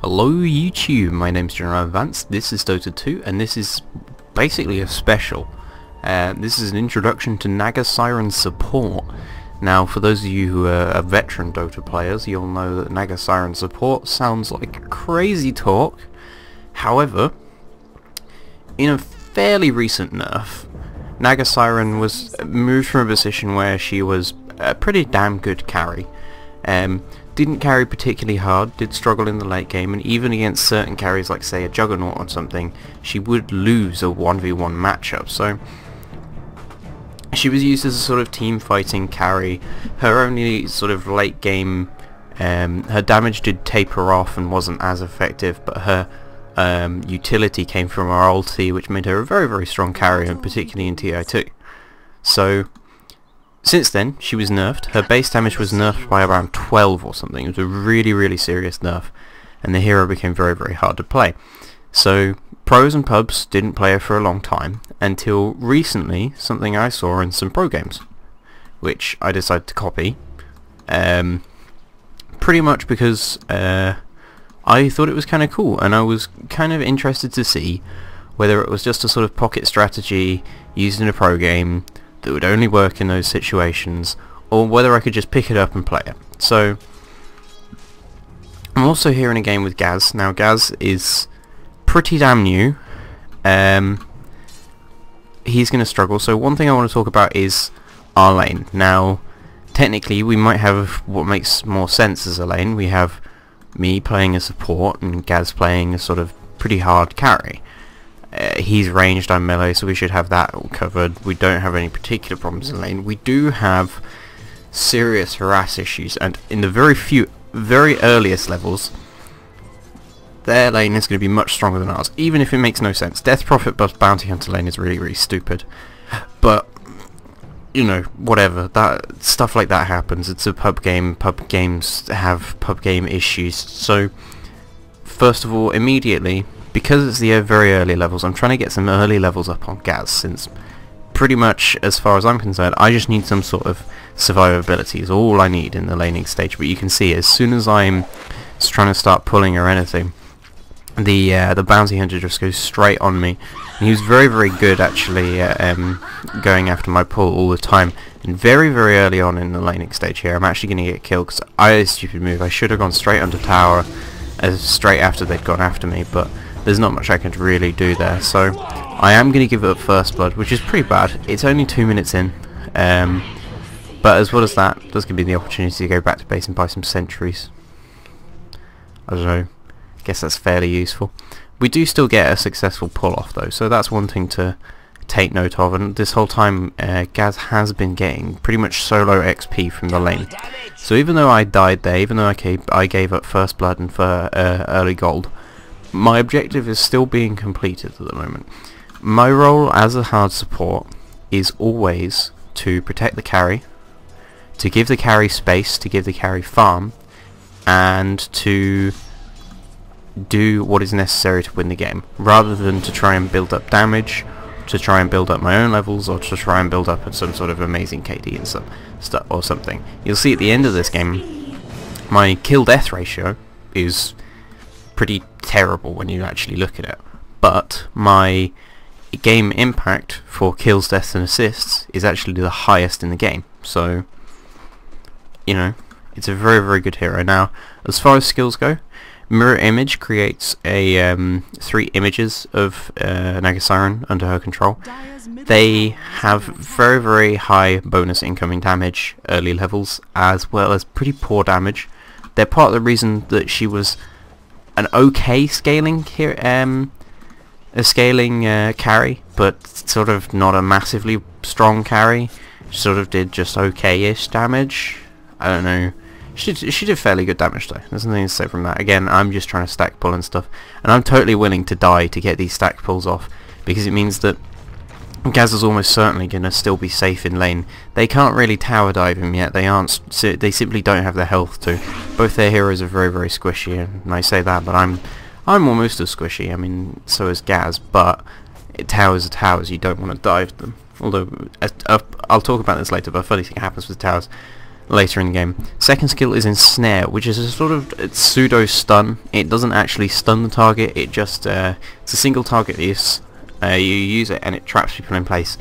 Hello YouTube, my name's General Advance, this is Dota 2 and this is basically a special. This is an introduction to Naga Siren support. Now for those of you who are veteran Dota players, you'll know that Naga Siren support sounds like crazy talk. However, in a fairly recent nerf, Naga Siren was moved from a position where she was a pretty damn good carry. Didn't carry particularly hard, did struggle in the late game, and even against certain carries like say a Juggernaut or something, she would lose a 1v1 matchup. So she was used as a sort of team fighting carry. Her only sort of late game, her damage did taper off and wasn't as effective, but her utility came from her ulti, which made her a very, very strong carry, and particularly in TI2. So since then, she was nerfed. Her base damage was nerfed by around 12 or something. It was a really, really serious nerf, and the hero became very, very hard to play. So pros and pubs didn't play her for a long time, until recently, something I saw in some pro games, which I decided to copy, pretty much because I thought it was kind of cool, and I was kind of interested to see whether it was just a sort of pocket strategy used in a pro game that would only work in those situations, or whether I could just pick it up and play it. So I'm also here in a game with Gaz. Now Gaz is pretty damn new. He's going to struggle. So one thing I want to talk about is our lane. Now technically we might have what makes more sense as a lane. We have me playing a support and Gaz playing a sort of pretty hard carry. He's ranged, I'm melee, so we should have that all covered. We don't have any particular problems in lane. We do have serious harass issues, and in the very earliest levels, their lane is going to be much stronger than ours, even if it makes no sense. Death Prophet plus Bounty Hunter lane is really, really stupid. But, you know, whatever. That stuff like that happens. It's a pub game. Pub games have pub game issues. So, first of all, immediately, because it's the very early levels, I'm trying to get some early levels up on Gaz, since pretty much, as far as I'm concerned, I just need some sort of survivability is all I need in the laning stage. But you can see, as soon as I'm trying to start pulling or anything, the Bounty Hunter just goes straight on me. And he was very, very good, actually, going after my pull all the time. And very, very early on in the laning stage here, I'm actually going to get killed, because I had a stupid move. I should have gone straight under tower, straight after they'd gone after me, but there's not much I can really do there. So I am going to give up first blood, which is pretty bad. It's only 2 minutes in, but as well as that, it does give me the opportunity to go back to base and buy some sentries. I don't know, I guess that's fairly useful. We do still get a successful pull off though, so that's one thing to take note of. And this whole time Gaz has been getting pretty much solo XP from the lane. So even though I died there, even though I gave up first blood and for early gold, my objective is still being completed at the moment. My role as a hard support is always to protect the carry, to give the carry space, to give the carry farm, and to do what is necessary to win the game, rather than to try and build up damage, to try and build up my own levels, or to try and build up some sort of amazing KD and stuff or something. You'll see at the end of this game, my kill-death ratio is pretty terrible when you actually look at it, but my game impact for kills, deaths and assists is actually the highest in the game. So, you know, it's a very, very good hero. Now, as far as skills go, Mirror Image creates a 3 images of Naga Siren under her control. They have very, very high bonus incoming damage early levels, as well as pretty poor damage. They're part of the reason that she was an okay scaling here, carry, but sort of not a massively strong carry. She sort of did just okay-ish damage. I don't know. She did fairly good damage though. There's nothing to say from that. Again, I'm just trying to stack pull and stuff, and I'm totally willing to die to get these stack pulls off, because it means that Gaz is almost certainly going to still be safe in lane. They can't really tower dive him yet. They simply don't have the health to. Both their heroes are very, very squishy, and I say that, but I'm almost as squishy. I mean, so is Gaz, but towers are towers. You don't want to dive them. Although I'll talk about this later. But a funny thing happens with towers. later in the game. Second skill is Ensnare, which is a sort of pseudo stun. It doesn't actually stun the target, it just it's a single target use. You use it and it traps people in place.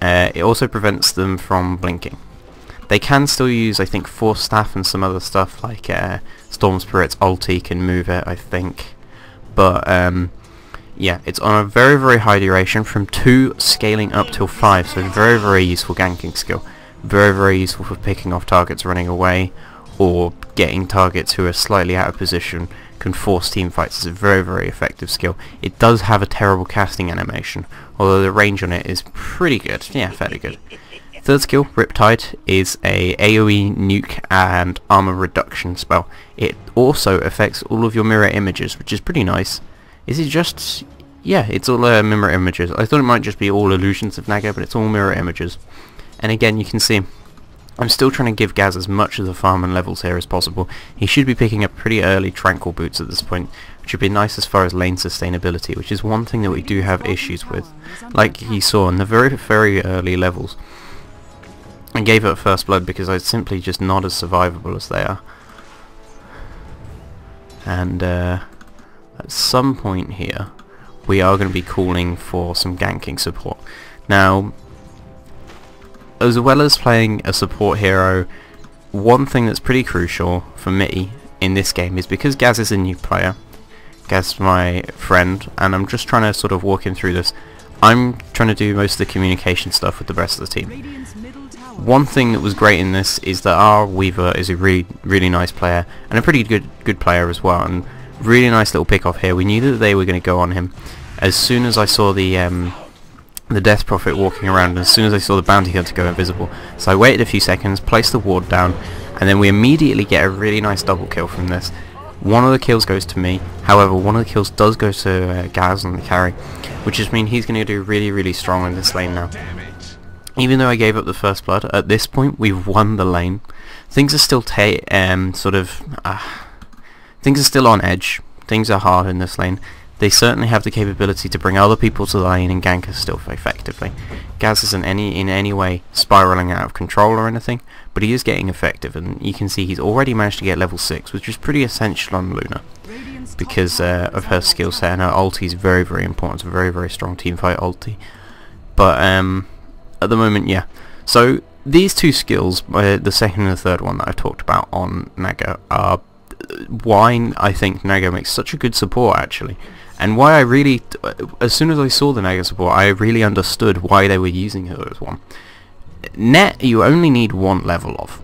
It also prevents them from blinking. They can still use, I think, Force Staff and some other stuff like Storm Spirit's ulti can move it, I think. But yeah, it's on a very, very high duration, from 2 scaling up till 5, so very, very useful ganking skill. Very, very useful for picking off targets running away, or getting targets who are slightly out of position, can force team fights. It's a very, very effective skill. It does have a terrible casting animation, although the range on it is pretty good. Yeah, fairly good. Third skill, Riptide, is a AoE nuke and armor reduction spell. It also affects all of your mirror images, which is pretty nice. Is it just... yeah, it's all mirror images. I thought it might just be all illusions of Naga, but it's all mirror images. And again, you can see I'm still trying to give Gaz as much of the farm and levels here as possible. He should be picking up pretty early Tranquil Boots at this point, which would be nice as far as lane sustainability, which is one thing that we do have issues with. Like he saw in the very, very early levels. I gave it First Blood because I'm simply just not as survivable as they are. And at some point here, we are going to be calling for some ganking support. Now, as well as playing a support hero, one thing that's pretty crucial for me in this game is because Gaz is a new player, Gaz is my friend, and I'm just trying to sort of walk him through this. I'm trying to do most of the communication stuff with the rest of the team. One thing that was great in this is that our Weaver is a really, really nice player, and a pretty good player as well, and really nice little pick off here. We knew that they were going to go on him. As soon as I saw the Death Prophet walking around, and as soon as I saw the Bounty Hunter go invisible, so I waited a few seconds, placed the ward down, and then we immediately get a really nice double kill from this. One of the kills goes to me, however one of the kills does go to Gaz on the carry, which just means he's going to do really, really strong in this lane now. Even though I gave up the First Blood, at this point we've won the lane. Things are still things are still on edge. Things are hard in this lane. They certainly have the capability to bring other people to the lane and gank us still effectively. Gaz isn't in any way spiraling out of control or anything, but he is getting effective, and you can see he's already managed to get level 6, which is pretty essential on Luna because of her skill set, and her ulti is very, very important. It's a very, very strong teamfight ulti. But at the moment, yeah. So these two skills, the second and the third one that I've talked about on Naga, are why I think Naga makes such a good support actually, and why I really, as soon as I saw the Naga support, I really understood why they were using her as one. Net, you only need 1 level of.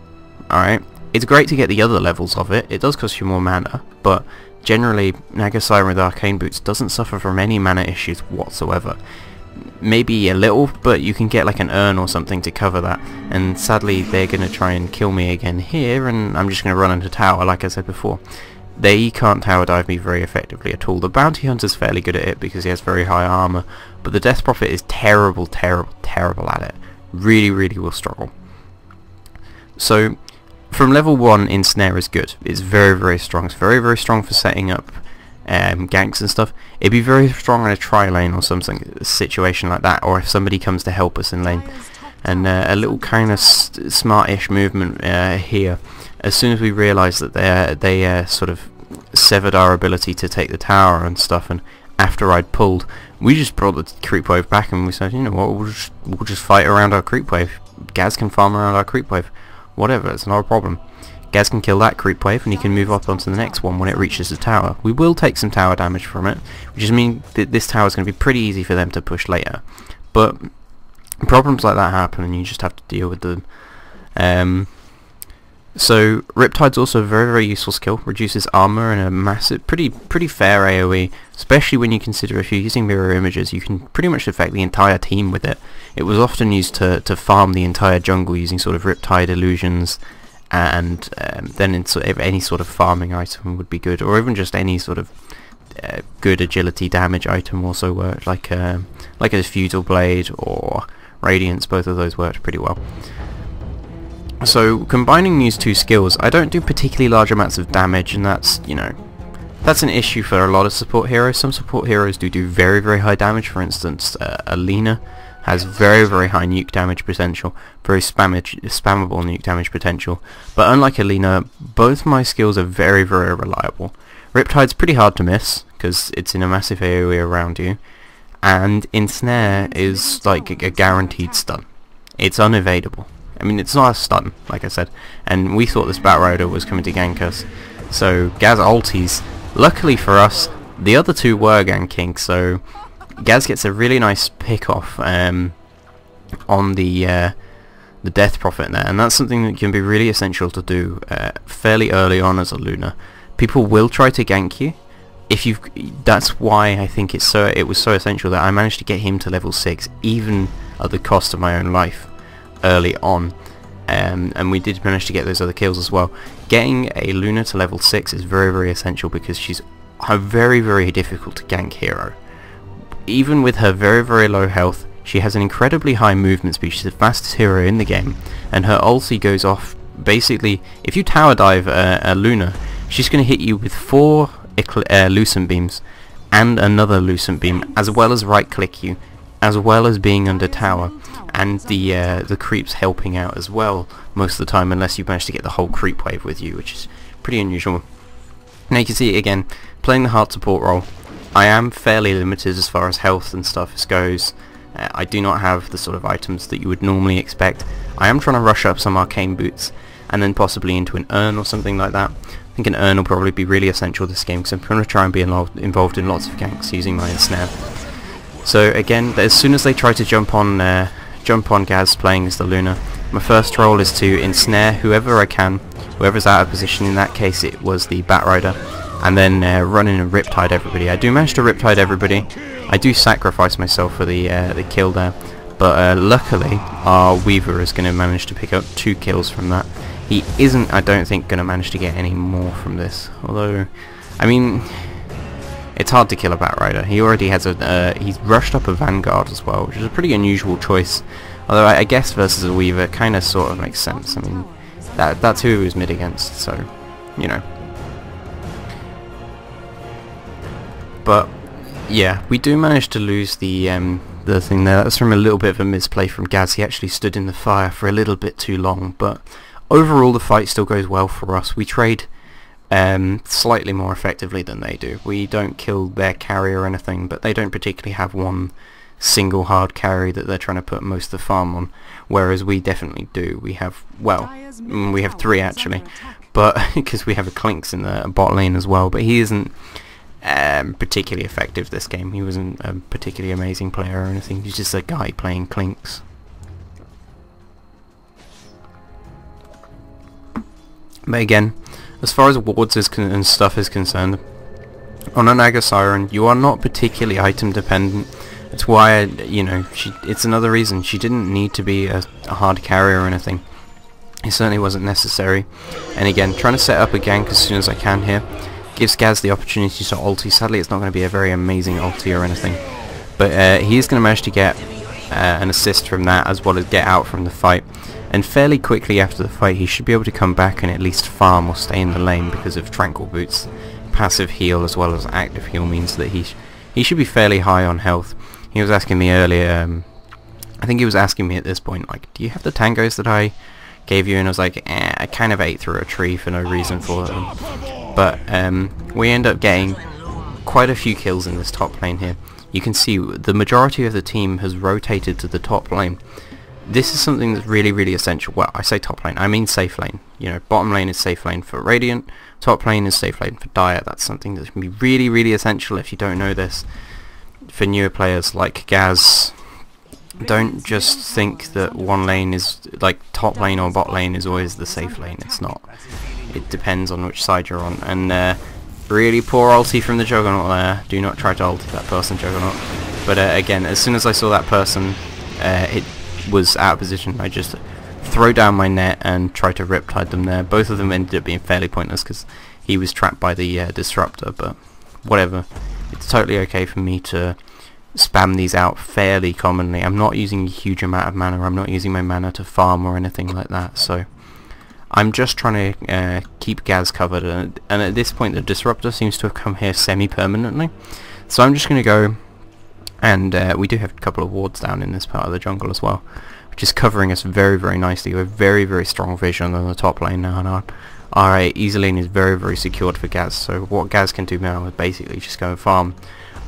Alright? It's great to get the other levels of it. It does cost you more mana, but generally Naga Siren with Arcane Boots doesn't suffer from any mana issues whatsoever. Maybe a little, but you can get like an urn or something to cover that, and sadly they're going to try and kill me again here, and I'm just going to run into tower like I said before. They can't tower dive me very effectively at all. The Bounty Hunter's fairly good at it because he has very high armor, but the Death Prophet is terrible, terrible, terrible at it. Really, really will struggle. So from level 1, Ensnare is good. It's very, very strong. It's very, very strong for setting up ganks and stuff. It'd be very strong in a tri-lane or something, a situation like that, or if somebody comes to help us in lane. And a little kind of smart-ish movement here. As soon as we realised that they sort of severed our ability to take the tower and stuff, and after I'd pulled, we just brought the creep wave back, and we said, you know what, we'll just fight around our creep wave. Gaz can farm around our creep wave. Whatever, it's not a problem. Gaz can kill that creep wave, and he can move up onto the next one when it reaches the tower. We will take some tower damage from it, which just means that this tower is going to be pretty easy for them to push later. But problems like that happen, and you just have to deal with them. So Riptide's also a very, very useful skill. Reduces armor and a massive, pretty fair AoE, especially when you consider if you're using mirror images, you can pretty much affect the entire team with it. It was often used to farm the entire jungle using sort of Riptide illusions, and then in sort of any sort of farming item would be good, or even just any sort of good agility damage item also worked, like a Feudal Blade or Radiance. Both of those worked pretty well. So combining these two skills, I don't do particularly large amounts of damage, and that's, you know, that's an issue for a lot of support heroes. Some support heroes do very, very high damage. For instance, Alina, has very high nuke damage potential, very spammable nuke damage potential, but unlike Alina, both my skills are very reliable. Riptide's pretty hard to miss, because it's in a massive area around you, and Ensnare is like a guaranteed stun. It's unevadable. I mean, it's not a stun, like I said, and we thought this Batrider was coming to gank us, so Gaz ulties. Luckily for us, the other two were ganking, so Gaz gets a really nice pick off on the Death Prophet there, and that's something that can be really essential to do fairly early on as a Luna. People will try to gank you. That's why I think it was so essential that I managed to get him to level 6, even at the cost of my own life early on, and we did manage to get those other kills as well. Getting a Luna to level 6 is very essential, because she's a very difficult to gank hero. Even with her very low health, she has an incredibly high movement speed. She's the fastest hero in the game, and her ulti goes off basically, if you tower dive a Luna, she's going to hit you with 4 Lucent Beams and another Lucent Beam, as well as right click you, as well as being under tower, and the creeps helping out as well most of the time, unless you manage to get the whole creep wave with you, which is pretty unusual. Now you can see again, playing the hard support role, I am fairly limited as far as health and stuff goes. I do not have the sort of items that you would normally expect. I am trying to rush up some arcane boots, and then possibly into an urn or something like that. I think an urn will probably be really essential this game, because I'm going to try and be involved in lots of ganks using my Ensnare. So again, as soon as they try to jump on Gaz playing as the Luna, my first role is to Ensnare whoever I can, whoever's out of position. In that case it was the Batrider, and then run in and Riptide everybody. I do manage to Riptide everybody. I do sacrifice myself for the kill there, but luckily our Weaver is going to manage to pick up 2 kills from that. He isn't, I don't think, going to manage to get any more from this, although, I mean, it's hard to kill a Batrider. He already has he's rushed up a Vanguard as well, which is a pretty unusual choice, although I guess versus a Weaver kind of sort of makes sense. I mean, that's who he was mid against, so, you know. But yeah, we do manage to lose the thing there. That's from a little bit of a misplay from Gaz. He actually stood in the fire for a little bit too long, but overall the fight still goes well for us. We trade slightly more effectively than they do. We don't kill their carry or anything, but they don't particularly have one single hard carry that they're trying to put most of the farm on, whereas we definitely do. We have, well, we have 3 actually, but because we have a Clinks in the bot lane as well, but he isn't particularly effective this game. He wasn't a particularly amazing player or anything. He's just a guy playing Clinks. But again, as far as wards and stuff is concerned, on a Naga Siren, you are not particularly item dependent. That's why, you know, it's another reason she didn't need to be a hard carrier or anything. It certainly wasn't necessary. And again, trying to set up a gank as soon as I can here gives Gaz the opportunity to ulti. Sadly, it's not going to be a very amazing ulti or anything, but he is going to manage to get an assist from that, as well as get out from the fight. And fairly quickly after the fight, he should be able to come back and at least farm or stay in the lane because of Tranquil Boots. Passive heal as well as active heal means that he should be fairly high on health. He was asking me earlier, I think he was asking me at this point, like, do you have the tangos that I gave you? And I was like, I kind of ate through a tree for no reason for them. But we end up getting quite a few kills in this top lane here. You can see the majority of the team has rotated to the top lane. This is something that's really essential. Well, I say top lane, I mean safe lane. You know, bottom lane is safe lane for Radiant, top lane is safe lane for Dire. That's something that can be really essential if you don't know this. For newer players like Gaz, don't just think that one lane is, like, top lane or bot lane is always the safe lane. It's not. It depends on which side you're on. And really poor ulti from the Juggernaut there. Do not try to ulti that person, Juggernaut. But again, as soon as I saw that person it was out of position, I just throw down my net and try to Riptide them there. Both of them ended up being fairly pointless because he was trapped by the Disruptor, but whatever. It's totally okay for me to spam these out fairly commonly. I'm not using a huge amount of mana. I'm not using my mana to farm or anything like that, so I'm just trying to keep Gaz covered, and at this point the Disruptor seems to have come here semi-permanently, so I'm just going to go And we do have a couple of wards down in this part of the jungle as well, which is covering us very, very nicely. We have very, very strong vision on the top lane now, and our easy lane is very, very secured for Gaz. So what Gaz can do now is basically just go and farm.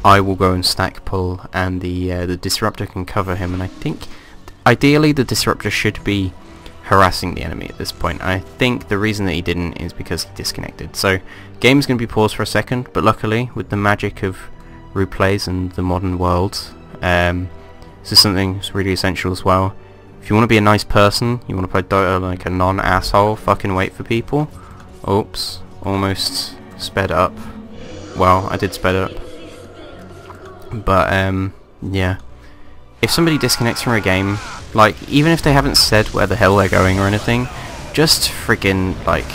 I will go and stack pull, and the disruptor can cover him. And I think ideally the disruptor should be harassing the enemy at this point. I think the reason that he didn't is because he disconnected. So game's going to be paused for a second, but luckily with the magic of replays and the modern world, this is something that's really essential as well. If you want to be a nice person, you want to play Dota like a non-asshole, fucking wait for people. Oops, almost sped up. Well, I did sped up. But yeah. If somebody disconnects from a game, like, even if they haven't said where the hell they're going or anything, just friggin', like,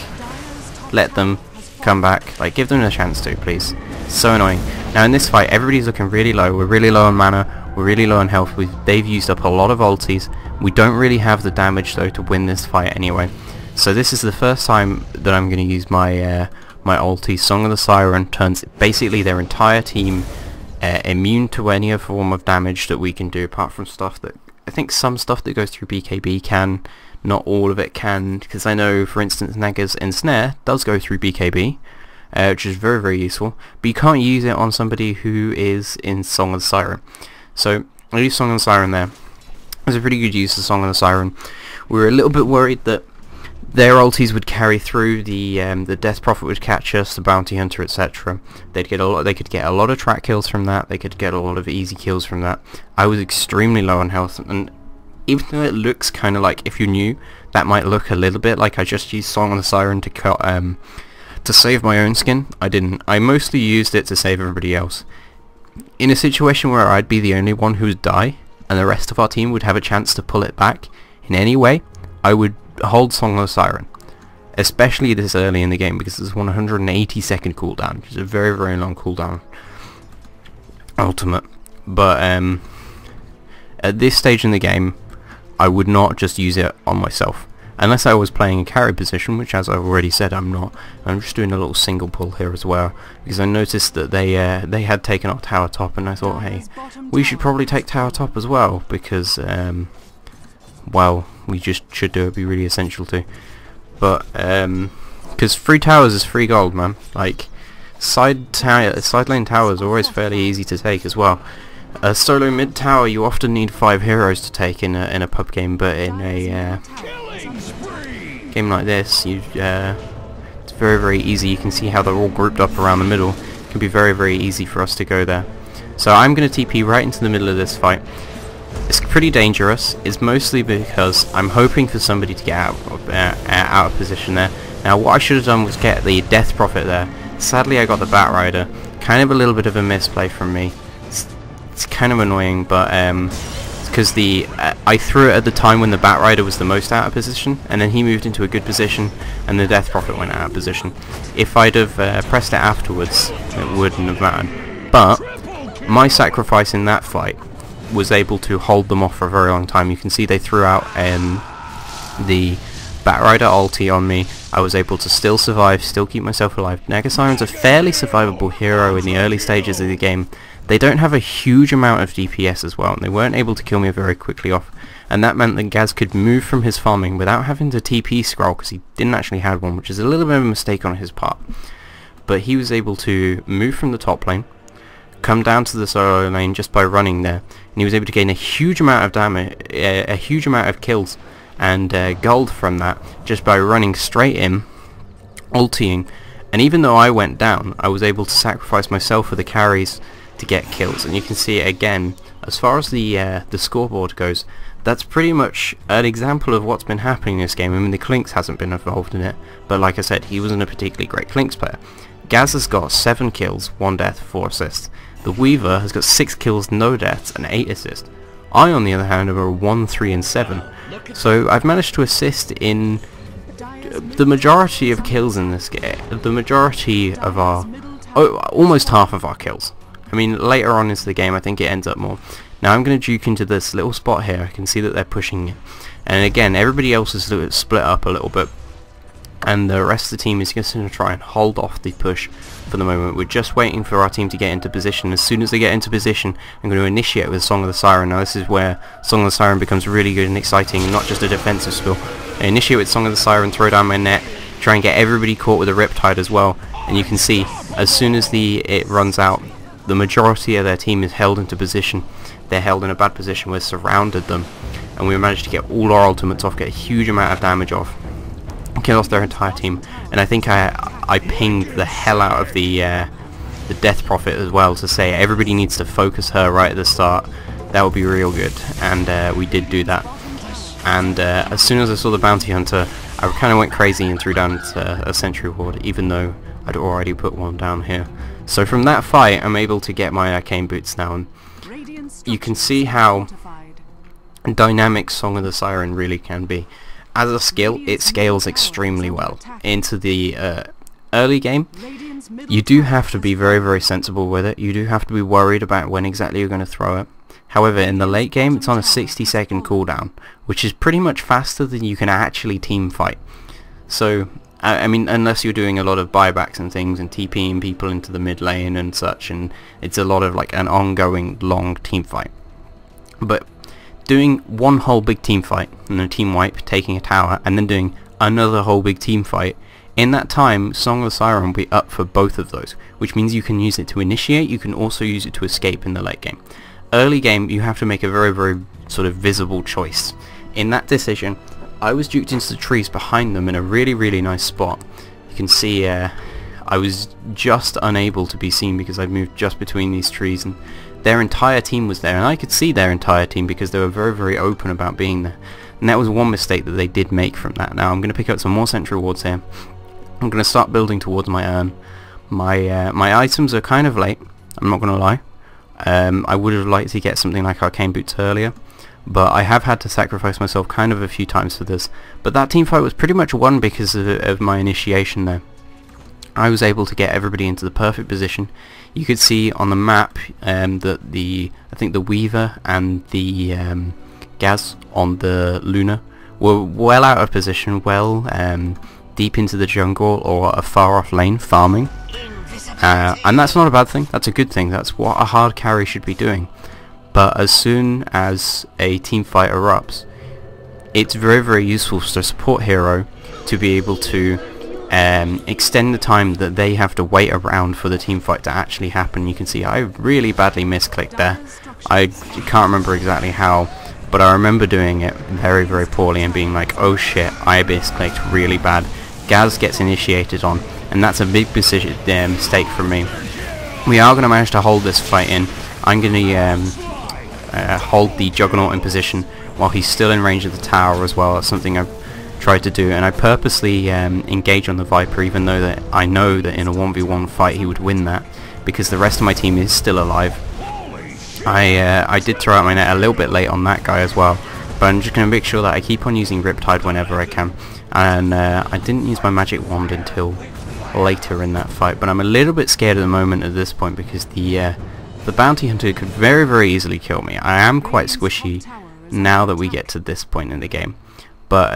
let them come back. Like, give them a chance to, please. It's so annoying. Now in this fight, everybody's looking really low. We're really low on mana. We're really low on health. They've used up a lot of ultis. We don't really have the damage, though, to win this fight anyway. So this is the first time that I'm going to use my my ulti. Song of the Siren turns basically their entire team immune to any form of damage that we can do, apart from stuff that I think some stuff that goes through BKB can, not all of it can, because I know, for instance, Naga's Ensnare does go through BKB, which is very, very useful, but you can't use it on somebody who is in Song of the Siren. So I use Song of the Siren there. It was a pretty good use of Song of the Siren. We were a little bit worried that their ultis would carry through, the Death Prophet would catch us, the Bounty Hunter, etc. They could get a lot of track kills from that. They could get a lot of easy kills from that. I was extremely low on health, and even though it looks kind of like, if you're new, that might look a little bit like I just used Song of the Siren to save my own skin. I didn't. I mostly used it to save everybody else. In a situation where I'd be the only one who would die, and the rest of our team would have a chance to pull it back in any way, I would hold Song of the Siren, especially this early in the game, because it's 180 second cooldown, which is a very, very long cooldown ultimate. But at this stage in the game, I would not just use it on myself, unless I was playing a carry position, which, as I've already said, I'm not. I'm just doing a little single pull here as well, because I noticed that they had taken off tower top, and I thought, hey, we should probably take tower top as well, because well, we just should do it. It'd be really essential to. But because free towers is free gold, man. Like side lane towers are always fairly easy to take as well. A solo mid tower you often need 5 heroes to take in a pub game, but in a game like this, it's very, very easy. You can see how they're all grouped up around the middle. It can be very, very easy for us to go there. So I'm going to TP right into the middle of this fight. It's pretty dangerous. It's mostly because I'm hoping for somebody to get out of position there. Now what I should have done was get the Death Prophet there. Sadly I got the Bat Rider. Kind of a little bit of a misplay from me. It's kind of annoying, but it's because I threw it at the time when the Bat Rider was the most out of position, and then he moved into a good position, and the Death Prophet went out of position. If I'd have pressed it afterwards, it wouldn't have mattered. But my sacrifice in that fight was able to hold them off for a very long time. You can see they threw out the Bat Rider ulti on me. I was able to still survive, still keep myself alive. Naga Siren's a fairly survivable hero in the early stages of the game. They don't have a huge amount of DPS as well, and they weren't able to kill me very quickly off, and that meant that Gaz could move from his farming without having to TP scroll, because he didn't actually have one, which is a little bit of a mistake on his part. But he was able to move from the top lane, come down to the solo lane just by running there, and he was able to gain a huge amount of damage, a huge amount of kills and gold from that just by running straight in, ulting. And even though I went down, I was able to sacrifice myself for the carries to get kills. And you can see it again, as far as the scoreboard goes, that's pretty much an example of what's been happening in this game. I mean, the Clinks hasn't been involved in it, but like I said, he wasn't a particularly great Clinks player. Gaz has got 7 kills, 1 death, 4 assists. The Weaver has got 6 kills, no deaths, and 8 assists. I, on the other hand, am a 1, 3, and 7. So I've managed to assist in the majority of kills in this game. The majority of our... almost half of our kills. I mean, later on into the game, I think it ends up more. Now I'm going to juke into this little spot here. I can see that they're pushing it. And again, everybody else is split up a little bit. and the rest of the team is just going to try and hold off the push for the moment. We're just waiting for our team to get into position. As soon as they get into position, I'm going to initiate with Song of the Siren. Now this is where Song of the Siren becomes really good and exciting, not just a defensive skill. I initiate with Song of the Siren, throw down my net, try and get everybody caught with a Riptide as well, and you can see as soon as it runs out, the majority of their team is held into position. They're held in a bad position. We've surrounded them, and we managed to get all our ultimates off, get a huge amount of damage off, kill off their entire team. And I think I pinged the hell out of the Death Prophet as well to say everybody needs to focus her right at the start. That would be real good, and we did do that. And as soon as I saw the Bounty Hunter, I kind of went crazy and threw down a sentry ward, even though I'd already put one down here. So from that fight, I'm able to get my arcane boots now, and you can see how dynamic Song of the Siren really can be. As a skill, it scales extremely well. Into the early game, you do have to be very, very sensible with it. You do have to be worried about when exactly you're going to throw it. However, in the late game, it's on a 60-second cooldown, which is pretty much faster than you can actually team fight. So, I mean, unless you're doing a lot of buybacks and things and TPing people into the mid lane and such, and it's a lot of like an ongoing long team fight. But doing one whole big team fight and a team wipe, taking a tower, and then doing another whole big team fight, in that time, Song of the Siren will be up for both of those, which means you can use it to initiate, you can also use it to escape in the late game. Early game, you have to make a very, very sort of visible choice. In that decision, I was duped into the trees behind them in a really, really nice spot. You can see I was just unable to be seen because I'd moved just between these trees, and their entire team was there, and I could see their entire team because they were very, very open about being there. And that was one mistake that they did make from that. Now I'm going to pick up some more sentry wards here. I'm going to start building towards my urn. My items are kind of late, I'm not going to lie. I would have liked to get something like arcane boots earlier, but I have had to sacrifice myself kind of a few times for this. But that team fight was pretty much won because of my initiation there. I was able to get everybody into the perfect position. You could see on the map that I think the Weaver and the Gaz on the Luna were well out of position, well deep into the jungle or a far off lane farming. And that's not a bad thing, that's a good thing, that's what a hard carry should be doing. But as soon as a team fight erupts, it's very, very useful for a support hero to be able to extend the time that they have to wait around for the team fight to actually happen. You can see I really badly misclicked there. I can't remember exactly how, but I remember doing it very, very poorly and being like, oh shit, I misclicked really bad. Gaz gets initiated on, and that's a big mistake from me. We are going to manage to hold this fight in. I'm going to hold the Juggernaut in position while he's still in range of the tower as well. That's something I've tried to do, and I purposely engage on the Viper, even though that I know that in a 1v1 fight he would win that, because the rest of my team is still alive. I did throw out my net a little bit late on that guy as well, but I'm just going to make sure that I keep on using Riptide whenever I can. And I didn't use my magic wand until later in that fight, but I'm a little bit scared at the moment at this point because the Bounty Hunter could very, very easily kill me. I am quite squishy now that we get to this point in the game. But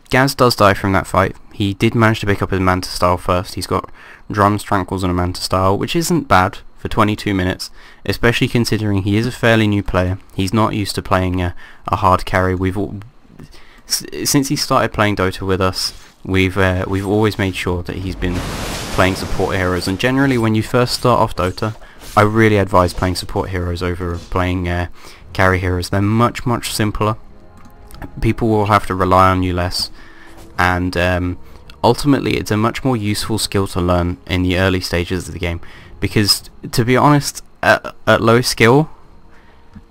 Gaz does die from that fight. He did manage to pick up his Manta Style first. He's got Drums, Tranquils and a Manta Style, which isn't bad for 22 minutes, especially considering he is a fairly new player. He's not used to playing a hard carry. Since he started playing Dota with us, we've always made sure that he's been playing support heroes, and generally when you first start off Dota, I really advise playing support heroes over playing carry heroes. They're much, much simpler. People will have to rely on you less, and ultimately it's a much more useful skill to learn in the early stages of the game, because to be honest, at low skill,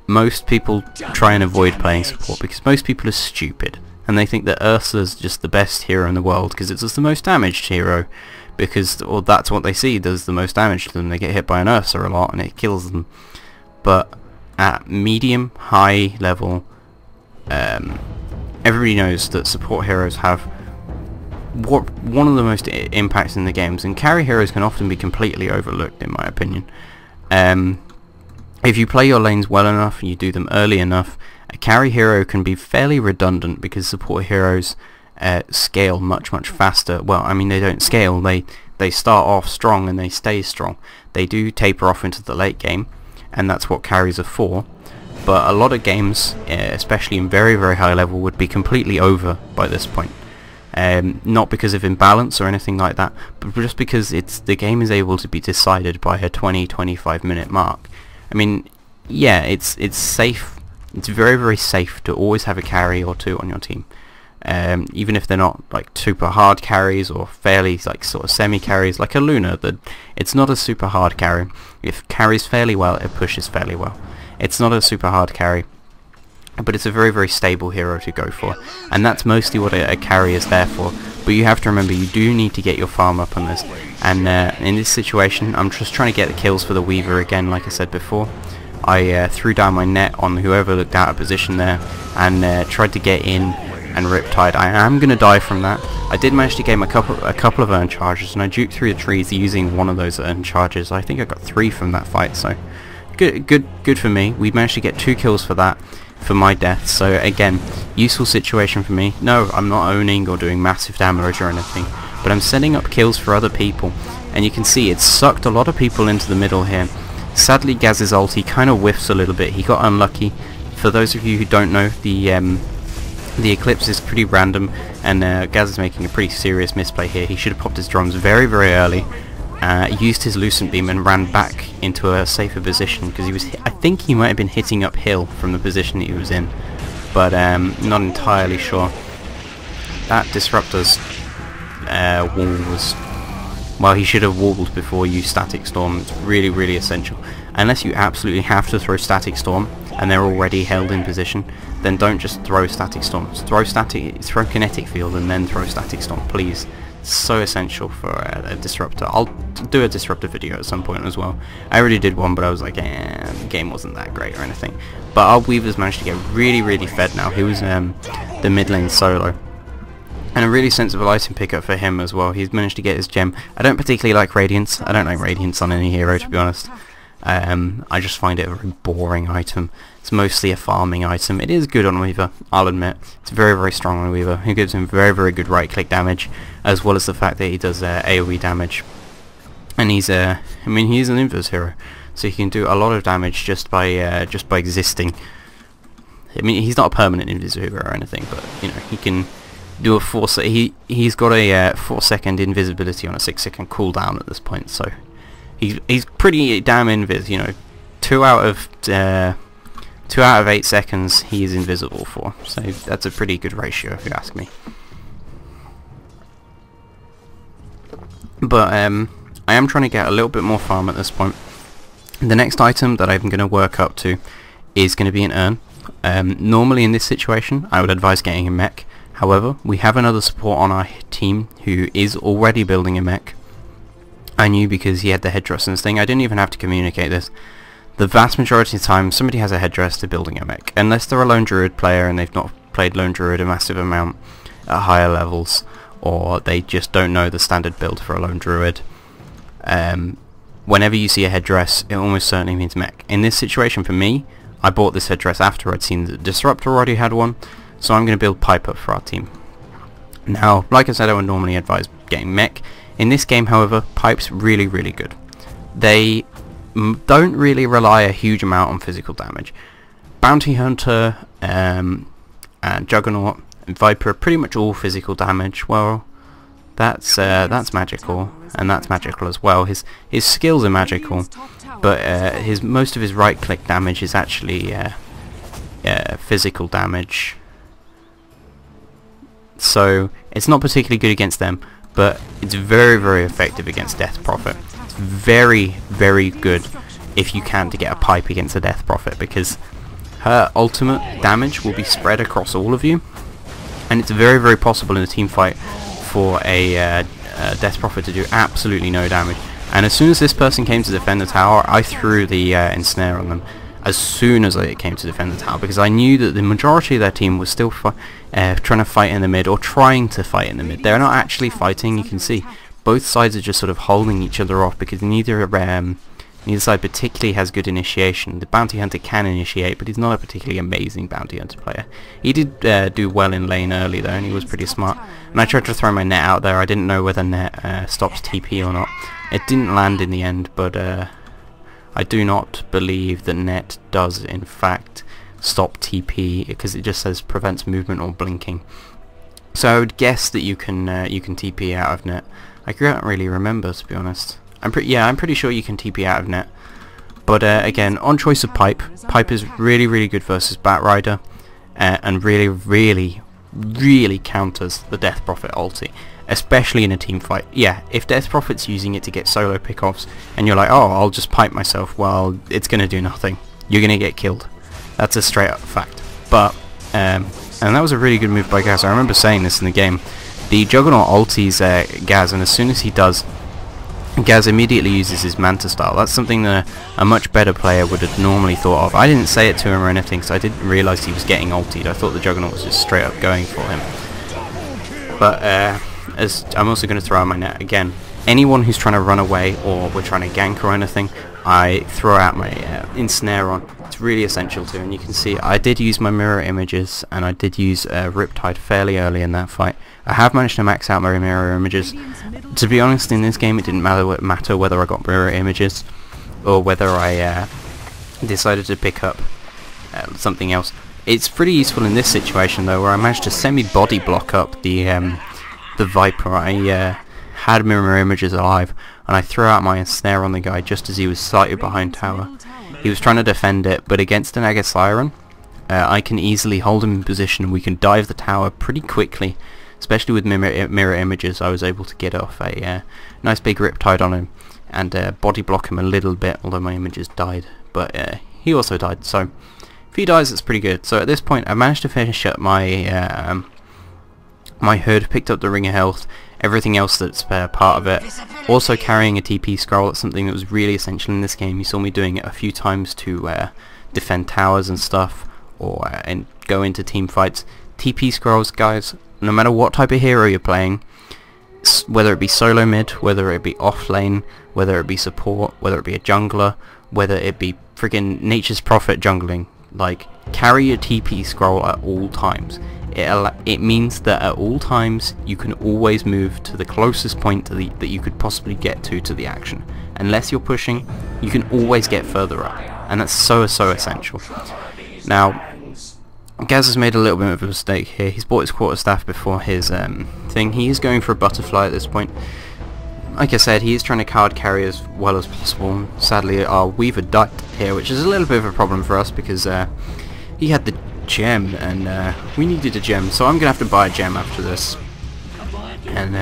most people try and avoid playing support because most people are stupid and they think that Ursa's just the best hero in the world because it's just the most damaged hero, because that's what they see does the most damage to them. They get hit by an Ursa a lot and it kills them. But at medium, high level, everybody knows that support heroes have one of the most impacts in the games, and carry heroes can often be completely overlooked in my opinion. If you play your lanes well enough and you do them early enough, a carry hero can be fairly redundant because support heroes scale much faster. Well, I mean, they don't scale, they start off strong and they stay strong. They do taper off into the late game, and that's what carries are for. But a lot of games, especially in very high level, would be completely over by this point. Not because of imbalance or anything like that, but just because the game is able to be decided by a 20-25 minute mark. I mean, yeah, it's safe. It's very safe to always have a carry or two on your team, even if they're not like super hard carries or fairly like sort of semi carries, like a Luna. That it's not a super hard carry. It carries fairly well, it pushes fairly well. It's not a super hard carry, but it's a very stable hero to go for, and that's mostly what a carry is there for. But you have to remember, you do need to get your farm up on this, and in this situation I'm just trying to get the kills for the Weaver again. Like I said before, I threw down my net on whoever looked out of position there and tried to get in and Riptide. I am going to die from that. I did manage to gain a couple of earned charges, and I juked through the trees using one of those earned charges. I think I got 3 from that fight, so good for me. We managed to get 2 kills for that, for my death. So again, useful situation for me. No, I'm not owning or doing massive damage or anything, but I'm setting up kills for other people, and you can see it's sucked a lot of people into the middle here. Sadly, Gaz's ulti kind of whiffs a little bit. He got unlucky. For those of you who don't know, the Eclipse is pretty random, and Gaz is making a pretty serious misplay here. He should have popped his drums very early, used his Lucent Beam and ran back into a safer position, because he was I think he might have been hitting uphill from the position that he was in, but not entirely sure. That Disruptor's wall was... well, he should have walled before you Static Storm. It's really essential. Unless you absolutely have to throw Static Storm and they're already held in position, then don't just throw Static Storms. Throw Kinetic Field and then throw Static Storm, please. It's so essential for a Disruptor. I'll do a Disruptor video at some point as well. I already did one, but I was like, the game wasn't that great or anything. But our Weaver's managed to get really fed now. He was the mid lane solo. And a really sensible item pickup for him as well. He's managed to get his gem. I don't particularly like Radiance. I don't like Radiance on any hero, to be honest. I just find it a very boring item. It's mostly a farming item. It is good on Weaver, I'll admit. It's very strong on Weaver. He gives him very good right click damage, as well as the fact that he does AoE damage. And he's I mean, he's an invis hero, so he can do a lot of damage just by existing. I mean, he's not a permanent invis hero or anything, but you know, he can do a he's got a 4-second invisibility on a 6-second cooldown at this point, so he's pretty damn invis. You know, 2 out of 8 seconds he is invisible for, so that's a pretty good ratio if you ask me. But I am trying to get a little bit more farm at this point. The next item that I'm going to work up to is going to be an urn. Normally in this situation I would advise getting a mech. However, we have another support on our team who is already building a mech. I knew because he had the headdress and this thing. I didn't even have to communicate this. The vast majority of the time, somebody has a headdress, they're building a mech. Unless they're a Lone Druid player and they've not played Lone Druid a massive amount at higher levels, or they just don't know the standard build for a Lone Druid. Whenever you see a headdress, it almost certainly means mech. In this situation for me, I bought this headdress after I'd seen the Disruptor already had one, so I'm going to build Pipe up for our team. Now, like I said, I would normally advise getting mech. In this game, however, Pipe's really good. They don't really rely a huge amount on physical damage. Bounty Hunter and Juggernaut and Viper are pretty much all physical damage. Well, that's magical, and that's magical as well. His skills are magical, but most of his right click damage is actually physical damage. So it's not particularly good against them, but it's very effective against Death Prophet. It's very good if you can to get a pipe against a Death Prophet, because her ultimate damage will be spread across all of you, and it's very possible in a team fight for a Death Prophet to do absolutely no damage. And as soon as this person came to defend the tower, I threw the ensnare on them as soon as it came to defend the tower, because I knew that the majority of their team was still trying to fight in the mid, or trying to fight in the mid. They're not actually fighting. You can see both sides are just sort of holding each other off, because neither Neither side particularly has good initiation. The bounty hunter can initiate, but he's not a particularly amazing bounty hunter player. He did do well in lane early though, and he was pretty smart. And I tried to throw my net out there. I didn't know whether net stops TP or not. It didn't land in the end, but I do not believe that net does in fact stop TP, because it just says prevents movement or blinking. So I would guess that you can TP out of net. I can't really remember, to be honest. I'm pretty sure you can TP out of net. But again, on choice of pipe, pipe is really good versus Batrider, and really counters the Death Prophet ulti, especially in a team fight. Yeah, if Death Prophet's using it to get solo pickoffs, and you're like, oh, I'll just pipe myself, well, it's gonna do nothing. You're gonna get killed. That's a straight up fact. But and that was a really good move by Gaz. I remember saying this in the game. The Juggernaut ultis Gaz, and as soon as he does, Gaz immediately uses his Manta style. That's something that a much better player would have normally thought of. I didn't say it to him or anything, so I didn't realise he was getting ultied. I thought the Juggernaut was just straight up going for him. But as I'm also going to throw out my net again. Anyone who's trying to run away or we're trying to gank or anything, I throw out my ensnare on. It's really essential to, and you can see I did use my mirror images, and I did use Riptide fairly early in that fight. I have managed to max out my mirror images. To be honest, in this game it didn't matter whether I got mirror images or whether I decided to pick up something else. It's pretty useful in this situation though, where I managed to semi-body block up the Viper. I had mirror images alive, and I threw out my ensnare on the guy just as he was slightly behind tower. He was trying to defend it, but against a Naga Siren, I can easily hold him in position and we can dive the tower pretty quickly. Especially with mirror images, I was able to get off a nice big Riptide on him and body block him a little bit, although my images died. But he also died, so if he dies, it's pretty good. So at this point, I managed to finish up my my hood, picked up the ring of health, everything else that's part of it. Also carrying a TP scroll. That's something that was really essential in this game. You saw me doing it a few times to defend towers and stuff, or and go into team fights. TP scrolls, guys, no matter what type of hero you're playing, whether it be solo mid, whether it be off lane, whether it be support, whether it be a jungler, whether it be friggin' Nature's Prophet jungling, like, carry your TP scroll at all times. It means that at all times you can always move to the closest point to that you could possibly get to the action. Unless you're pushing, you can always get further up, and that's so essential. Now, Gaz has made a little bit of a mistake here. He's bought his quarterstaff before his thing. He is going for a butterfly at this point. Like I said, he is trying to card carry as well as possible. Sadly, our Weaver died here, which is a little bit of a problem for us because he had the gem and we needed a gem, so I'm gonna have to buy a gem after this, and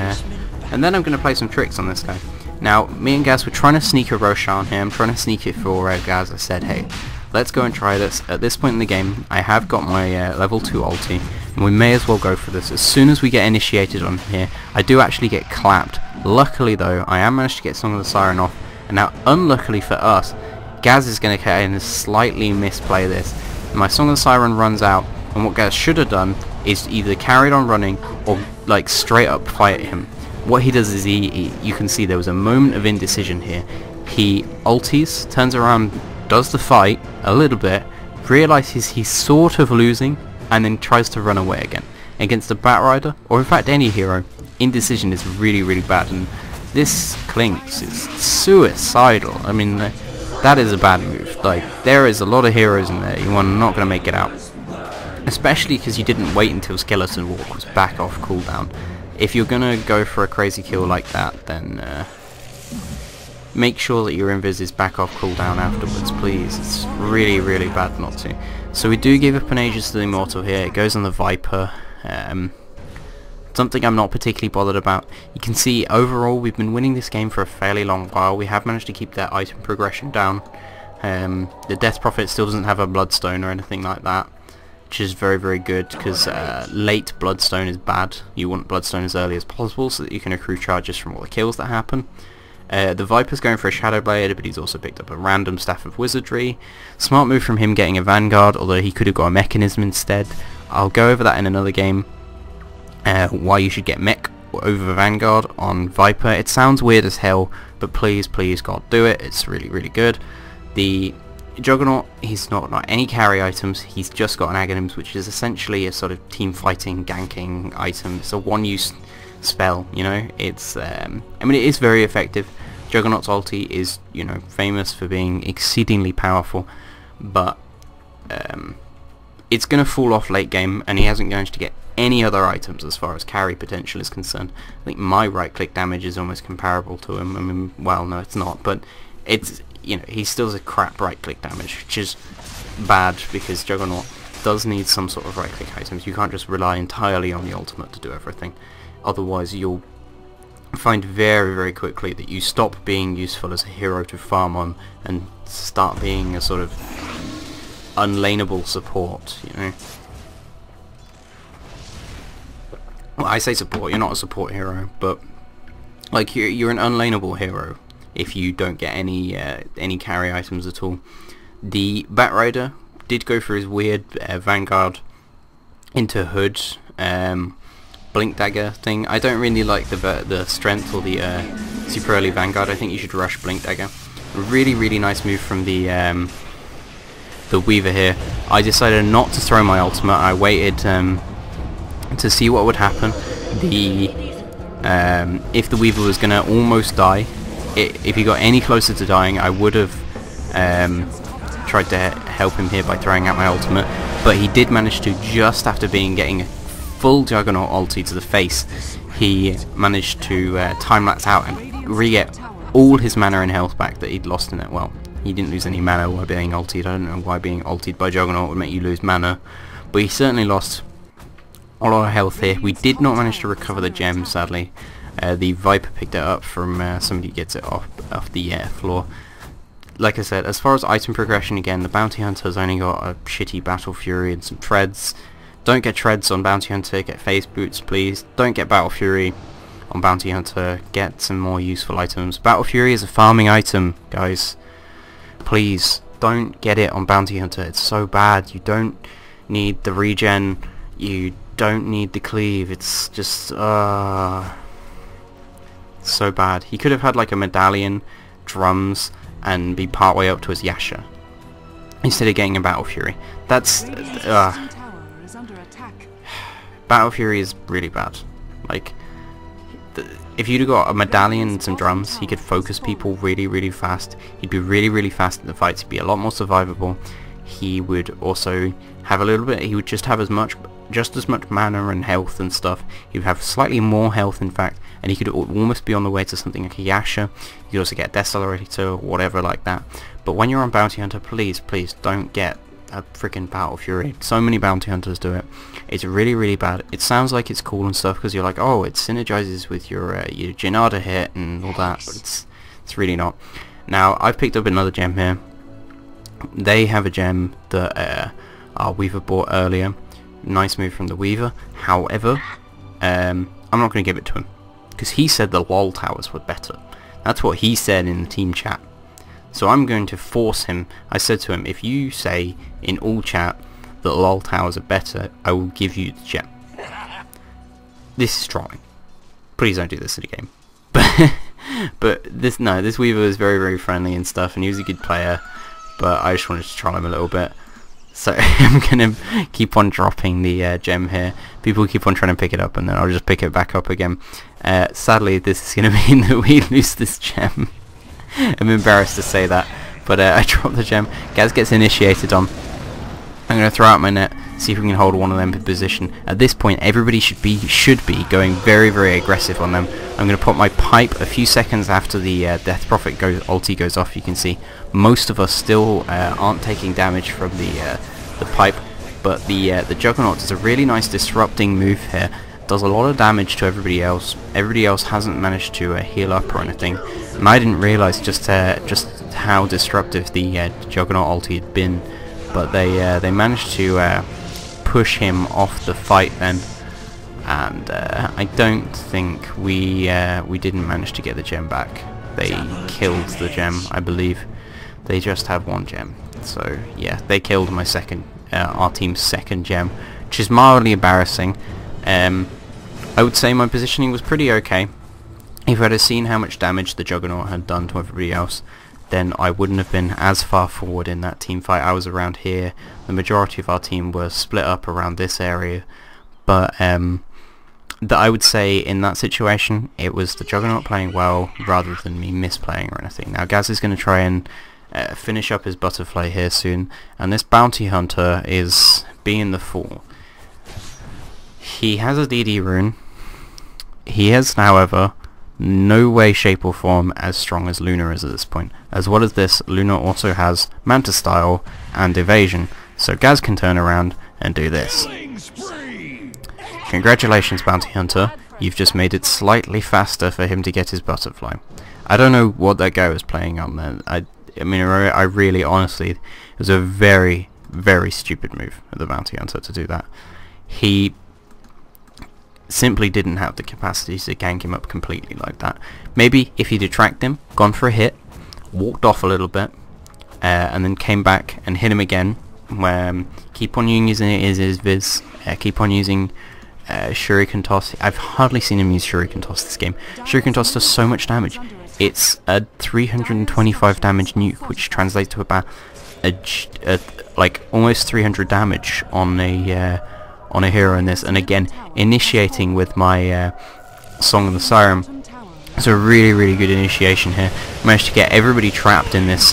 then I'm gonna play some tricks on this guy. Now, me and Gaz were trying to sneak a Roshan here. I'm trying to sneak it for Gaz. I said, hey, let's go and try this. At this point in the game, I have got my level 2 ulti, and we may as well go for this. As soon as we get initiated on here, I do actually get clapped. Luckily though, I am managed to get Song of the Siren off, and now unluckily for us, Gaz is going to kind of slightly misplay this. My Song of the Siren runs out, and what Gaz should have done is either carried on running or like straight up fight him. What he does is you can see there was a moment of indecision here. He ultis, turns around, does the fight a little bit, realizes he's sort of losing, and then tries to run away again. Against a Batrider, or in fact any hero, indecision is really bad, and this Clinks is suicidal. I mean, that is a bad move. Like, there is a lot of heroes in there, you are not going to make it out. Especially because you didn't wait until Skeleton Walk was back off cooldown. If you're going to go for a crazy kill like that, then make sure that your invis is back off cooldown afterwards, please. It's really bad not to. So we do give up an Aegis to the Immortal here. It goes on the Viper. Something I'm not particularly bothered about. You can see overall we've been winning this game for a fairly long while. We have managed to keep that item progression down. The Death Prophet still doesn't have a Bloodstone or anything like that, which is very good, because late Bloodstone is bad. You want Bloodstone as early as possible so that you can accrue charges from all the kills that happen. The Viper's going for a Shadow Blade, but he's also picked up a random Staff of Wizardry. Smart move from him getting a Vanguard, although he could have got a Mechanism instead. I'll go over that in another game, why you should get Mech over Vanguard on Viper. It sounds weird as hell, but please, please, God, do it. It's really, really good. The Juggernaut, he's not any carry items. He's just got an Aghanims, which is essentially a sort of team fighting, ganking item. It's a one-use spell, you know. It's I mean, it is very effective. Juggernaut's ulti is, you know, famous for being exceedingly powerful, but it's going to fall off late game, and he hasn't managed to get any other items as far as carry potential is concerned. I think my right-click damage is almost comparable to him. I mean, well, no, it's not, but it's, you know, he still has a crap right-click damage, which is bad because Juggernaut does need some sort of right-click items. You can't just rely entirely on the ultimate to do everything. Otherwise, you'll find very, very quickly that you stop being useful as a hero to farm on and start being a sort of unlaneable support, you know. Well, I say support, you're not a support hero, but like you're an unlaneable hero if you don't get any carry items at all. The Batrider did go for his weird Vanguard into Hood Blink Dagger thing. I don't really like the strength or the super early Vanguard. I think you should rush Blink Dagger. Really, really nice move from the Weaver here. I decided not to throw my ultimate. I waited to see what would happen. If the Weaver was gonna almost die, if he got any closer to dying, I would have tried to help him here by throwing out my ultimate, but he did manage to, just after getting a full Juggernaut ulti to the face, he managed to time-lapse out and re-get all his mana and health back that he'd lost in it. Well, he didn't lose any mana while being ultied. I don't know why being ultied by Juggernaut would make you lose mana, but he certainly lost a lot of health here. We did not manage to recover the gem, sadly. The Viper picked it up from somebody who gets it off the floor. Like I said, as far as item progression, again, the Bounty Hunter's only got a shitty Battle Fury and some Treads. Don't get Treads on Bounty Hunter, get Phase Boots, please. Don't get Battle Fury on Bounty Hunter, get some more useful items. Battle Fury is a farming item, guys. Please, don't get it on Bounty Hunter, it's so bad. You don't need the regen, you don't need the cleave, it's just, so bad. He could have had like a medallion, drums, and be partway up to his Yasha, instead of getting a Battle Fury. That's, Battle Fury is really bad. Like, if you'd have got a medallion and some drums, he could focus people really, really fast. He'd be really, really fast in the fights. He'd be a lot more survivable. He would also have a little bit, he would just have just as much mana and health and stuff. He would have slightly more health, in fact, and he could almost be on the way to something like a Yasha. You could also get Decelerator or whatever like that. But when you're on Bounty Hunter, please, please don't get a freaking Battle Fury. So many Bounty Hunters do it. It's really, really bad. It sounds like it's cool and stuff because you're like, oh, it synergizes with your Janada hit and all that, but it's really not. Now, I've picked up another gem here. They have a gem that our Weaver bought earlier. Nice move from the Weaver. However, I'm not going to give it to him because he said the LOL towers were better. That's what he said in the team chat. So I'm going to force him. I said to him, if you say in all chat that LOL towers are better, I will give you the gem. This is trolling. Please don't do this in a game. But this Weaver was very, very friendly and stuff, and he was a good player. But I just wanted to troll him a little bit. So I'm gonna keep on dropping the gem here. People keep on trying to pick it up, and then I'll just pick it back up again. Sadly, this is gonna mean that we lose this gem. I'm embarrassed to say that, but I dropped the gem. Gaz gets initiated on. I'm going to throw out my net, see if we can hold one of them in position. At this point, everybody should be going very, very aggressive on them. I'm going to put my pipe a few seconds after the Death Prophet ulti goes off. You can see most of us still aren't taking damage from the pipe, but the Juggernaut does a really nice disrupting move here. Does a lot of damage to everybody else. Everybody else hasn't managed to heal up or anything, and I didn't realise just how disruptive the Juggernaut ulti had been. But they managed to push him off the fight then, and I don't think we didn't manage to get the gem back. They killed the gem, I believe. They just have one gem, so yeah, they killed my our team's second gem, which is mildly embarrassing. I would say my positioning was pretty okay. If I'd have seen how much damage the Juggernaut had done to everybody else, then I wouldn't have been as far forward in that team fight. I was around here. The majority of our team were split up around this area, but that I would say in that situation it was the Juggernaut playing well rather than me misplaying or anything. Now Gaz is going to try and finish up his butterfly here soon, and this bounty hunter is being the fool. He has a DD rune. He has, however, no way, shape or form as strong as Luna is at this point. As well as this, Luna also has Manta Style and Evasion, so Gaz can turn around and do this. Congratulations, Bounty Hunter, you've just made it slightly faster for him to get his butterfly. I don't know what that guy was playing on there. I mean, I really, honestly, it was a very, very stupid move of the Bounty Hunter to do that. He simply didn't have the capacity to gank him up completely like that. Maybe if he'd tracked him, gone for a hit, walked off a little bit, and then came back and hit him again, where keep on using his Viz, keep on using Shuriken Toss. I've hardly seen him use Shuriken Toss this game. Shuriken Toss does so much damage. It's a 325 damage nuke, which translates to about like almost 300 damage on a hero in this, and again initiating with my Song of the Siren. It's a really good initiation here. Managed to get everybody trapped in this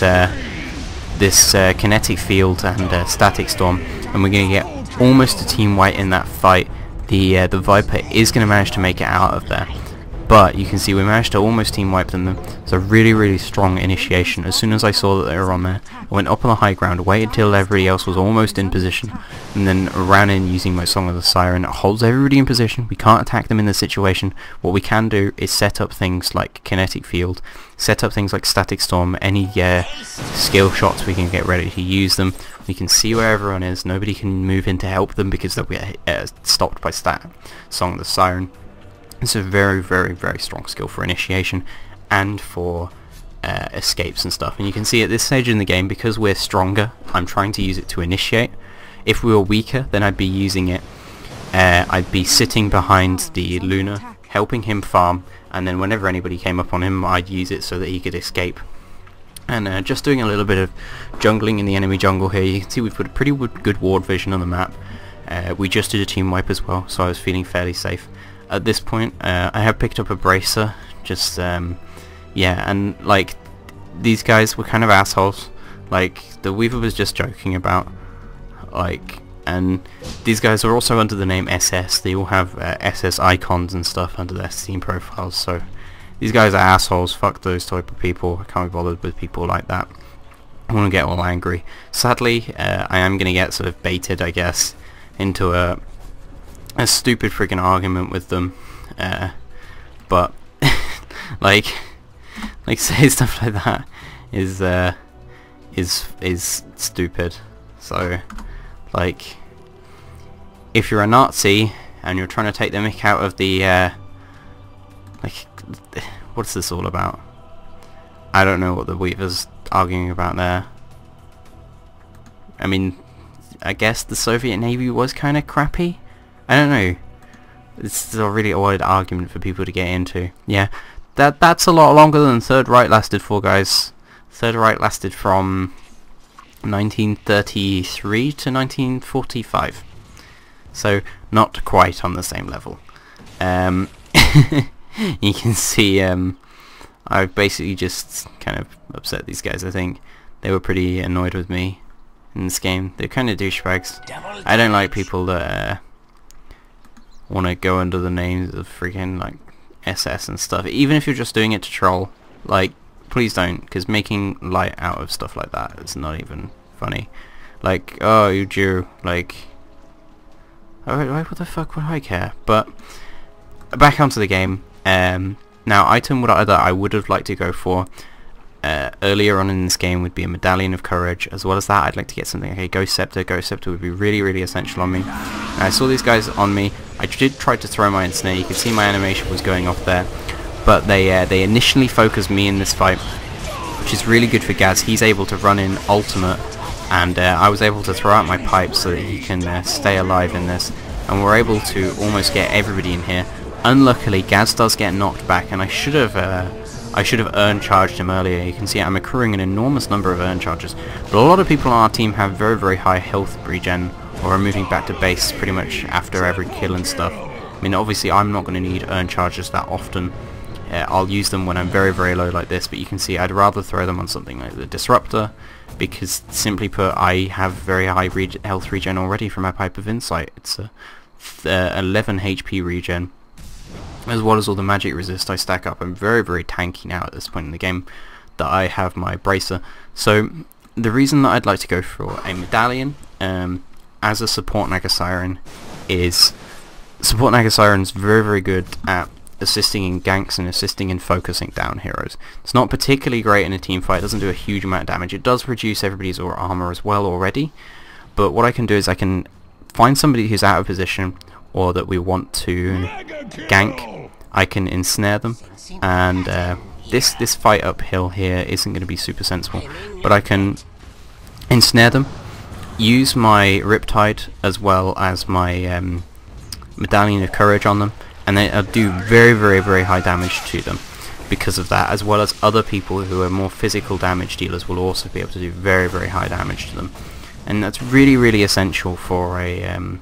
kinetic field and static storm, and we're going to get almost a team wipe in that fight. The Viper is going to manage to make it out of there, but you can see we managed to almost team wipe them. It's a really strong initiation. As soon as I saw that they were on there, I went up on the high ground, waited till everybody else was almost in position, and then ran in using my Song of the Siren. It holds everybody in position. We can't attack them in this situation. What we can do is set up things like Kinetic Field, set up things like Static Storm, any skill shots we can get ready to use them. We can see where everyone is. Nobody can move in to help them because they'll get stopped by Song of the Siren. It's a very strong skill for initiation and for escapes and stuff. And you can see at this stage in the game, because we're stronger, I'm trying to use it to initiate. If we were weaker, then I'd be using it. I'd be sitting behind the Luna, helping him farm, and then whenever anybody came up on him, I'd use it so that he could escape. And just doing a little bit of jungling in the enemy jungle here. You can see we've put a pretty good ward vision on the map. We just did a team wipe as well, so I was feeling fairly safe. At this point, I have picked up a bracer, just, yeah, and, like, these guys were kind of assholes. Like, the Weaver was just joking about, like, and these guys are also under the name SS. They all have SS icons and stuff under their Steam profiles, so these guys are assholes. Fuck those type of people. I can't be bothered with people like that. I want to get all angry. Sadly, I am going to get sort of baited, I guess, into a stupid freaking argument with them, but like say stuff like that is stupid. So, like, if you're a Nazi and you're trying to take the mick out of the like, what's this all about? I don't know what the Weaver's arguing about there. I mean, I guess the Soviet Navy was kind of crappy. I don't know. It's a really odd argument for people to get into. Yeah, that's a lot longer than Third Reich lasted for, guys. Third Reich lasted from 1933 to 1945. So, not quite on the same level. You can see I've basically just kind of upset these guys. I think they were pretty annoyed with me in this game. They're kind of douchebags. I don't like people that want to go under the names of freaking like SS and stuff. Even if you're just doing it to troll, like, please don't, because making light out of stuff like that is not even funny. Like, oh, you Jew, like, what the fuck would I care? But back onto the game. Now, item that I would have liked to go for earlier on in this game would be a medallion of courage. As well as that, I'd like to get something. Okay, Ghost Scepter. Ghost Scepter would be really essential on me. And I saw these guys on me. I did try to throw my ensnare. You can see my animation was going off there, but they initially focused me in this fight, which is really good for Gaz. He's able to run in ultimate, and I was able to throw out my pipes so that he can stay alive in this, and we're able to almost get everybody in here. Unluckily, Gaz does get knocked back, and I should have urn charged him earlier. You can see I'm accruing an enormous number of urn charges, but a lot of people on our team have very, very high health regen, or are moving back to base pretty much after every kill and stuff. I mean, obviously I'm not going to need urn charges that often. I'll use them when I'm very, very low like this, but you can see I'd rather throw them on something like the Disruptor, because simply put, I have very high health regen already from my Pipe of Insight. It's a 11 HP regen, as well as all the magic resist I stack up. I'm very, very tanky now at this point in the game that I have my Bracer. So the reason that I'd like to go for a medallion as a support Naga Siren is support Naga Siren's very, very good at assisting in ganks and assisting in focusing down heroes. It's not particularly great in a team fight, it doesn't do a huge amount of damage. It does reduce everybody's armor as well already, but what I can do is I can find somebody who's out of position or that we want to gank. I can ensnare them, and this fight uphill here isn't going to be super sensible, but I can ensnare them, use my Riptide as well as my Medallion of Courage on them, and then I'll do very, very, very high damage to them because of that, as well as other people who are more physical damage dealers will also be able to do very, very high damage to them. And that's really, really essential for a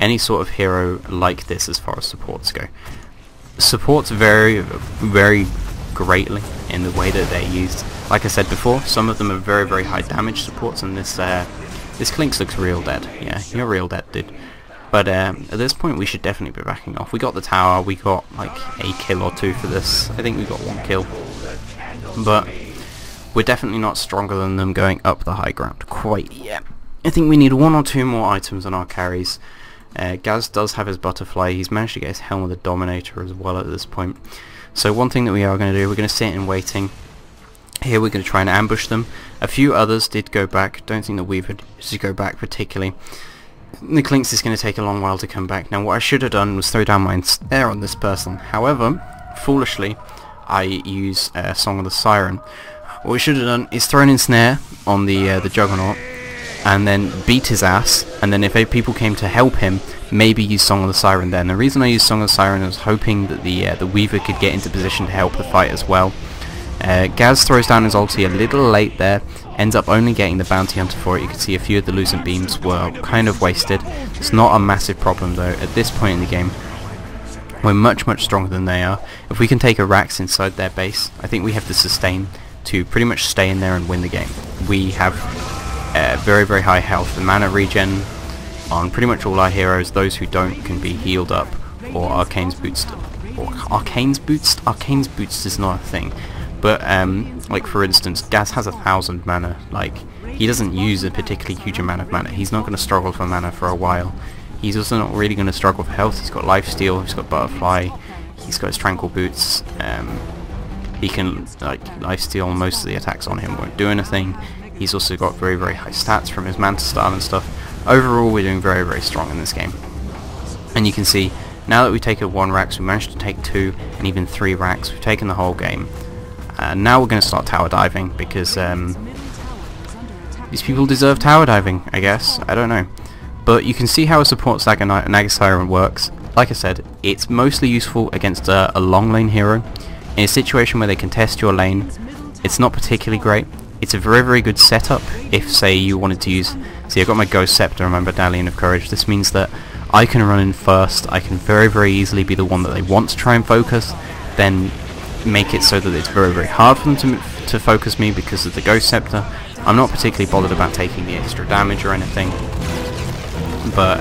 any sort of hero like this as far as supports go. Supports vary very greatly in the way that they're used. Like I said before, some of them are very, very high damage supports, and this Clinks looks real dead. Yeah, you're real dead, dude. But at this point we should definitely be backing off. We got the tower, we got like a kill or two for this. I think we got 1 kill. But we're definitely not stronger than them going up the high ground quite yet. I think we need 1 or 2 more items on our carries. Gaz does have his butterfly. He's managed to get his helm of the Dominator as well at this point. So one thing that we are going to do, we're going to sit in waiting. Here we're going to try and ambush them. A few others did go back. Don't think that we would go back particularly. The Clinks is going to take a long while to come back. Now what I should have done was throw down my ensnare on this person. However, foolishly, I use Song of the Siren. What we should have done is throw an ensnare on the Juggernaut, and then beat his ass, and then if people came to help him, maybe use Song of the Siren then. The reason I used Song of the Siren was hoping that the Weaver could get into position to help the fight as well. Gaz throws down his ulti a little late there, ends up only getting the Bounty Hunter for it. You can see a few of the Lucent Beams were kind of wasted. It's not a massive problem though. At this point in the game, we're much, much stronger than they are. If we can take a Rax inside their base, I think we have the sustain to pretty much stay in there and win the game. We have very, very high health and mana regen on pretty much all our heroes. Those who don't can be healed up or Arcane's Boost. Arcane's Boost is not a thing. But like for instance, Gaz has 1,000 mana. Like, he doesn't use a particularly huge amount of mana. He's not going to struggle for mana for a while. He's also not really going to struggle for health. He's got Lifesteal, he's got Butterfly, he's got his Tranquil Boots. He can like Lifesteal, most of the attacks on him won't do anything. He's also got very, very high stats from his Manta style and stuff. Overall, we're doing very, very strong in this game. And you can see, now that we've taken 1 Rax, we managed to take 2 and even 3 Rax. We've taken the whole game. Now we're going to start tower diving, because these people deserve tower diving, I guess. I don't know. But you can see how a support Naga Siren works. Like I said, it's mostly useful against a long lane hero. In a situation where they contest your lane, it's not particularly great. It's a very, very good setup if, say, you wanted to use... See, I've got my Ghost Scepter and my Medallion of Courage. This means that I can run in first. I can very, very easily be the one that they want to try and focus, then make it so that it's very, very hard for them to focus me because of the Ghost Scepter. I'm not particularly bothered about taking the extra damage or anything. But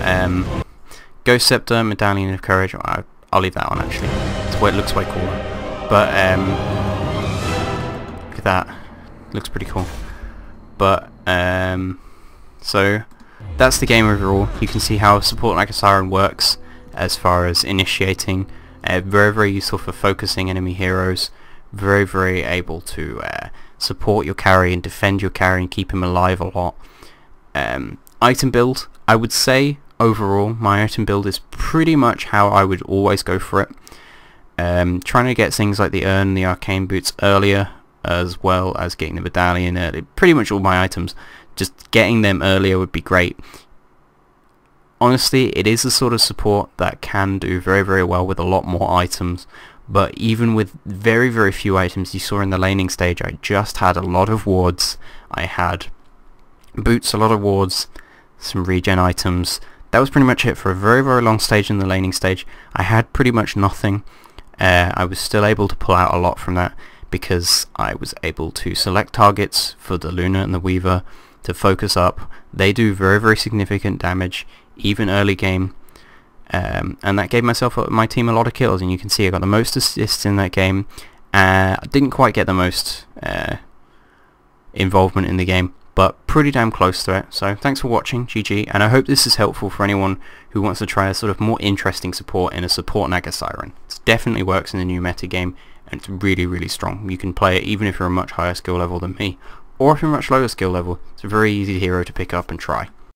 Ghost Scepter, Medallion of Courage, I'll leave that on actually. It's what it looks way cooler. But look at that. Looks pretty cool. But so that's the game overall. You can see how support Naga Siren works as far as initiating. Very, very useful for focusing enemy heroes. Very, very able to support your carry and defend your carry and keep him alive a lot. Item build, I would say overall my item build is pretty much how I would always go for it. Trying to get things like the urn, the arcane boots earlier, as well as getting the medallion early. Pretty much all my items, just getting them earlier would be great. honestly, it is the sort of support that can do very, very well with a lot more items. But even with very, very few items, you saw in the laning stage, I just had a lot of wards. I had boots, a lot of wards, some regen items. That was pretty much it for a very, very long stage in the laning stage. I had pretty much nothing. I was still able to pull out a lot from that because I was able to select targets for the Luna and the Weaver to focus up. They do very, very significant damage, even early game. And that gave my team a lot of kills, and you can see I got the most assists in that game. I didn't quite get the most involvement in the game, but pretty damn close to it. So thanks for watching, GG, and I hope this is helpful for anyone who wants to try a sort of more interesting support in a support Naga Siren. It definitely works in the new meta game, and it's really, really strong. You can play it even if you're a much higher skill level than me, or if you're a much lower skill level. It's a very easy hero to pick up and try.